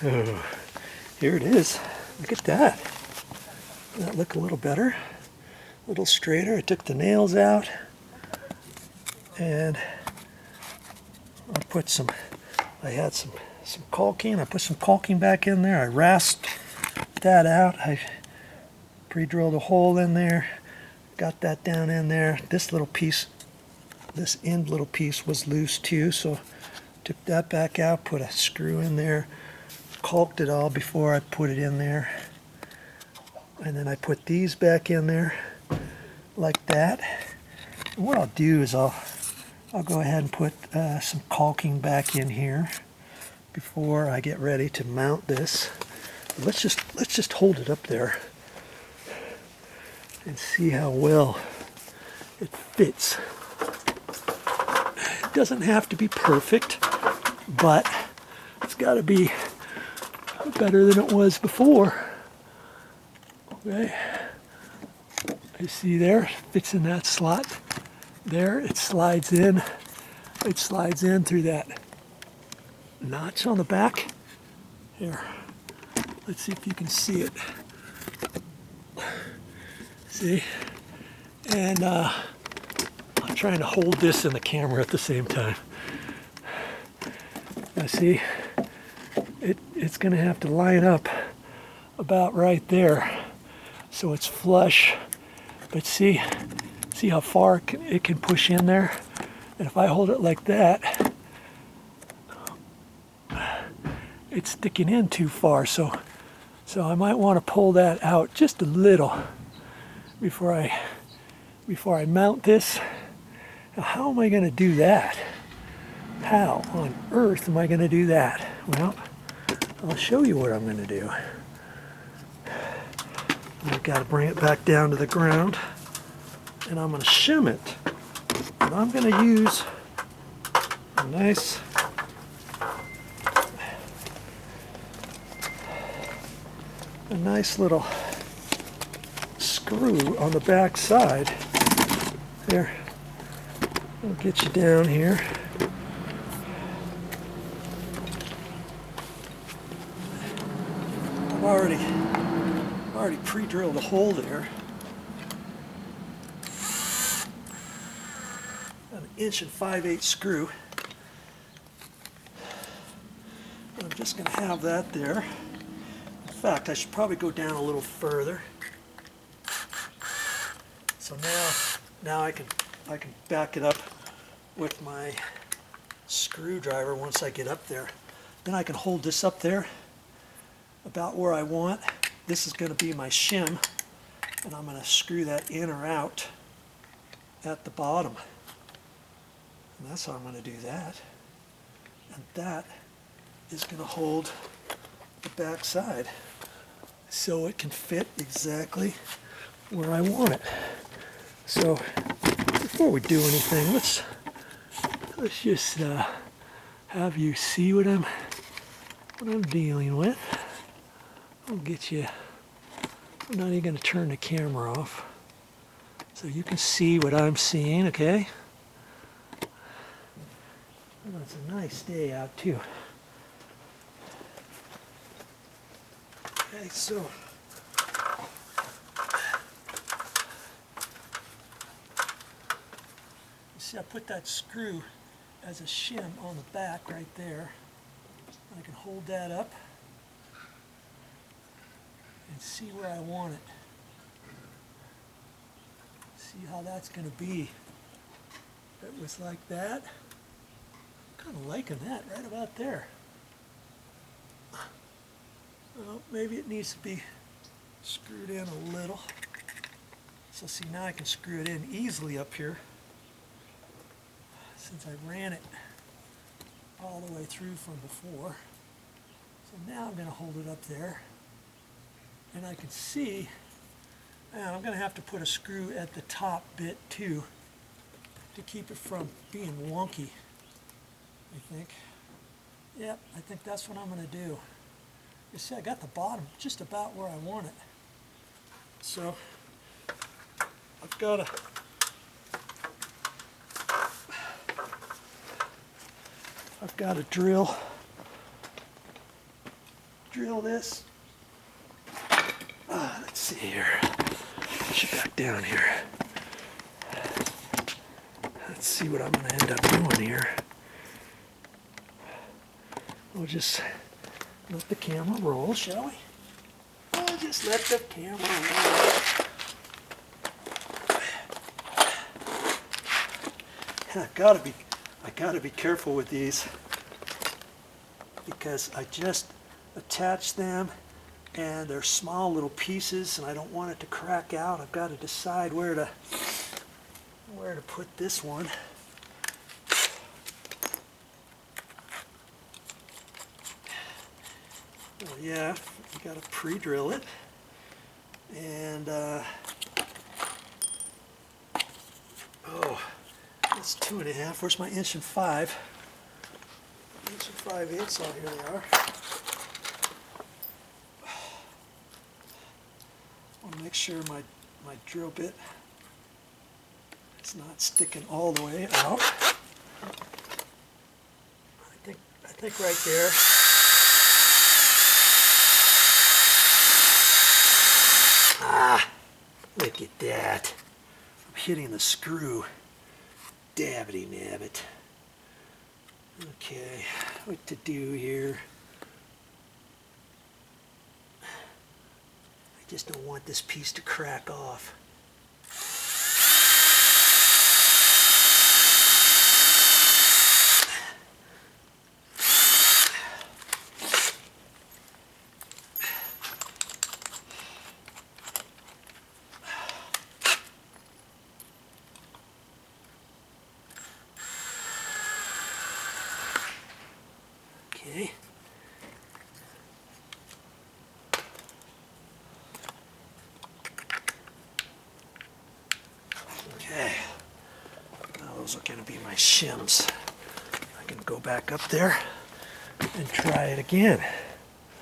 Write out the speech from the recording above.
Oh, here it is. Look at that. Does that look a little better? A little straighter. I took the nails out and I had some caulking. I put some caulking back in there. I rasped that out. I pre-drilled a hole in there. Got that down in there. This little piece, this end little piece was loose too, so took that back out, put a screw in there, caulked it all before I put it in there. And then I put these back in there like that. And what I'll do is I'll go ahead and put some caulking back in here before I get ready to mount this. But let's just hold it up there and see how well it fits. It doesn't have to be perfect, but it's got to be better than it was before. Okay, you see there, fits in that slot there. It slides in through that notch on the back. Here, let's see if you can see it. See? And I'm trying to hold this in the camera at the same time. Now see, it's going to have to line up about right there so it's flush. But see how far it can push in there? And if I hold it like that, it's sticking in too far. So I might want to pull that out just a little before I mount this. Now, how am I going to do that? How on earth am I going to do that? Well, I'll show you what I'm going to do. I've got to bring it back down to the ground, and I'm going to shim it. And I'm going to use a nice little screw on the back side. There, I'll get you down here. I've already pre-drilled a hole there. An 1 5/8" screw. I'm just going to have that there. In fact, I should probably go down a little further. So now I can back it up with my screwdriver once I get up there. Then I can hold this up there about where I want. This is going to be my shim, and I'm going to screw that in or out at the bottom. And that's how I'm going to do that. And that is going to hold the back side so it can fit exactly where I want it. So before we do anything, let's just have you see what I'm dealing with. I'll get you. I'm not even going to turn the camera off so you can see what I'm seeing, okay? Oh, it's a nice day out too. Okay, so you see I put that screw as a shim on the back right there. I can hold that up and see where I want it. See how that's going to be. If it was like that, I'm kind of liking that right about there. Well, maybe it needs to be screwed in a little. So see, now I can screw it in easily up here since I ran it all the way through from before. So now I'm going to hold it up there, and I can see, and I'm going to have to put a screw at the top bit too to keep it from being wonky, I think. Yep, I think that's what I'm going to do. You see, I got the bottom just about where I want it. So I've got to drill drill this. Let's see here. Push it back down here. Let's see what I'm going to end up doing here. We'll just let the camera roll, shall we? We'll just let the camera roll. And I gotta be careful with these because I just attach them and they're small little pieces and I don't want it to crack out. I've got to decide where to put this one. Well, yeah, you got to pre-drill it, and oh, that's 2.5. Where's my 1.5 inch? 1 5/8. Oh, here they are. I want to make sure my drill bit is not sticking all the way out. I think right there. Look at that. I'm hitting the screw. Dabbity nabbit. Okay, what to do here? I just don't want this piece to crack off. Okay. Okay. Now those are going to be my shims. I can go back up there and try it again.